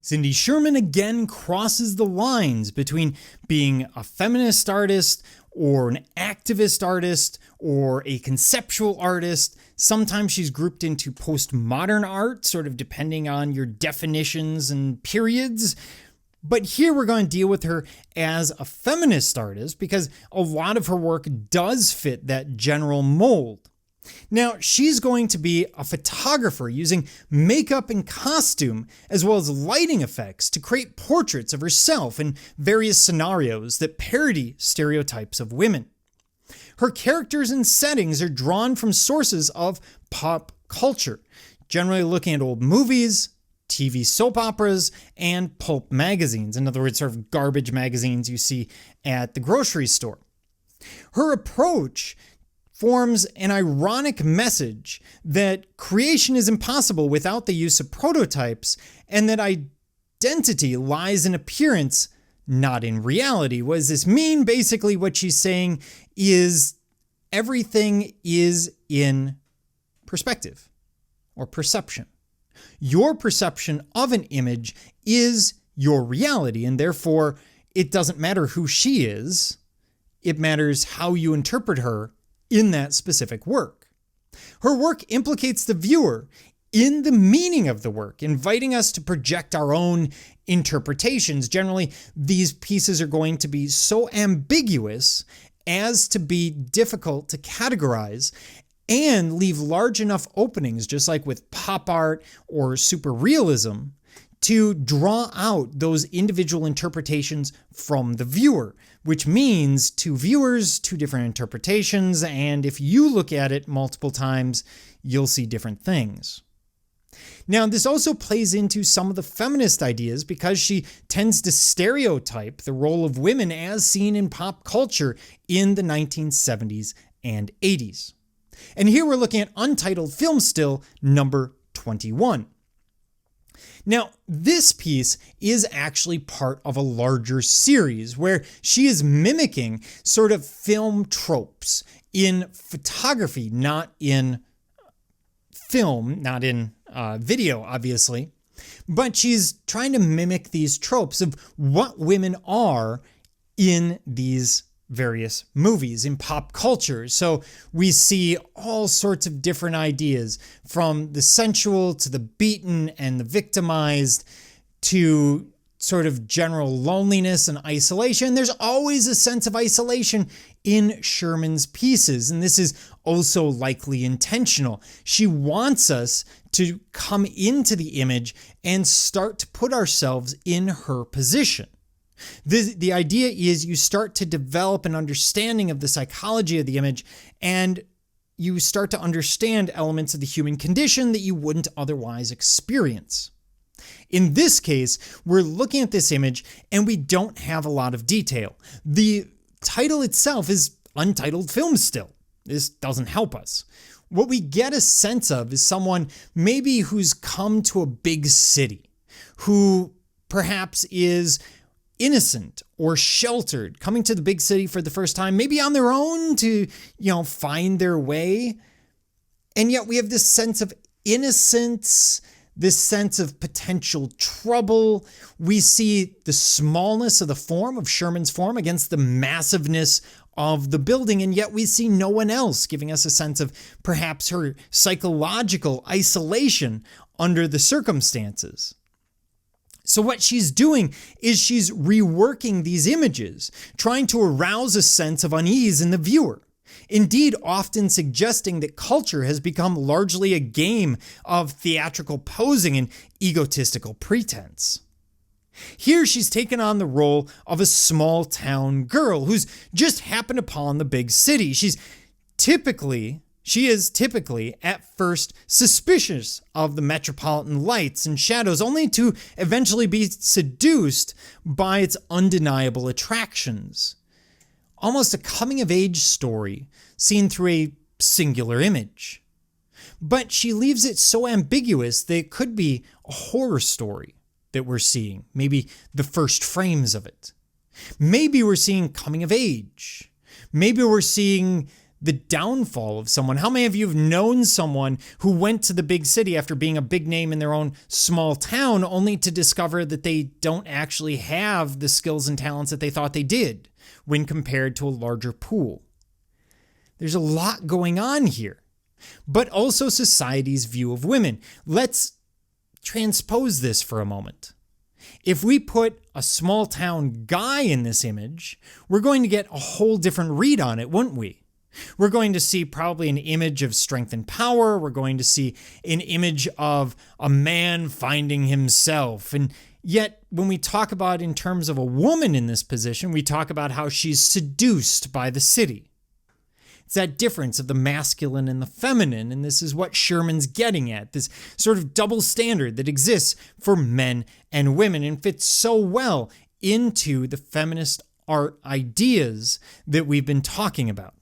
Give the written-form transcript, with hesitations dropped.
Cindy Sherman again crosses the lines between being a feminist artist or an activist artist or a conceptual artist. Sometimes she's grouped into postmodern art, sort of depending on your definitions and periods. But here we're going to deal with her as a feminist artist because a lot of her work does fit that general mold. Now, she's going to be a photographer using makeup and costume as well as lighting effects to create portraits of herself in various scenarios that parody stereotypes of women. Her characters and settings are drawn from sources of pop culture, generally looking at old movies, TV soap operas, and pulp magazines. In other words, sort of garbage magazines you see at the grocery store. Her approach forms an ironic message that creation is impossible without the use of prototypes, and that identity lies in appearance, not in reality. What does this mean? Basically, what she's saying is everything is in perspective or perception. Your perception of an image is your reality, and therefore it doesn't matter who she is. It matters how you interpret her in that specific work. Her work implicates the viewer in the meaning of the work, inviting us to project our own interpretations. Generally, these pieces are going to be so ambiguous as to be difficult to categorize and leave large enough openings, just like with pop art or super realism, to draw out those individual interpretations from the viewer, which means to viewers, two different interpretations, and if you look at it multiple times, you'll see different things. Now, this also plays into some of the feminist ideas because she tends to stereotype the role of women as seen in pop culture in the 1970s and 80s. And here we're looking at Untitled Film Still number 21. Now, this piece is actually part of a larger series where she is mimicking sort of film tropes in photography, not in film, not in video, obviously. But she's trying to mimic these tropes of what women are in these various movies in pop culture. So we see all sorts of different ideas, from the sensual to the beaten and the victimized to sort of general loneliness and isolation. There's always a sense of isolation in Sherman's pieces, and this is also likely intentional. She wants us to come into the image and start to put ourselves in her position. The idea is you start to develop an understanding of the psychology of the image, and you start to understand elements of the human condition that you wouldn't otherwise experience. In this case, we're looking at this image and we don't have a lot of detail. The title itself is Untitled Film Still. This doesn't help us. What we get a sense of is someone maybe who's come to a big city, who perhaps is innocent or sheltered, coming to the big city for the first time, maybe on their own to, find their way. And yet we have this sense of innocence, this sense of potential trouble. We see the smallness of the form of Sherman's form against the massiveness of the building, and yet we see no one else, giving us a sense of perhaps her psychological isolation under the circumstances. So what she's doing is she's reworking these images, trying to arouse a sense of unease in the viewer. Indeed, often suggesting that culture has become largely a game of theatrical posing and egotistical pretense. Here she's taken on the role of a small town girl who's just happened upon the big city. She is typically at first suspicious of the metropolitan lights and shadows, only to eventually be seduced by its undeniable attractions. Almost a coming-of-age story seen through a singular image. But she leaves it so ambiguous that it could be a horror story that we're seeing, maybe the first frames of it. Maybe we're seeing coming of age. Maybe we're seeing the downfall of someone. How many of you have known someone who went to the big city after being a big name in their own small town, only to discover that they don't actually have the skills and talents that they thought they did when compared to a larger pool? There's a lot going on here, but also society's view of women. Let's transpose this for a moment. If we put a small town guy in this image, we're going to get a whole different read on it, wouldn't we? We're going to see probably an image of strength and power. We're going to see an image of a man finding himself. And yet, when we talk about in terms of a woman in this position, we talk about how she's seduced by the city. It's that difference of the masculine and the feminine, and this is what Sherman's getting at, this sort of double standard that exists for men and women and fits so well into the feminist art ideas that we've been talking about.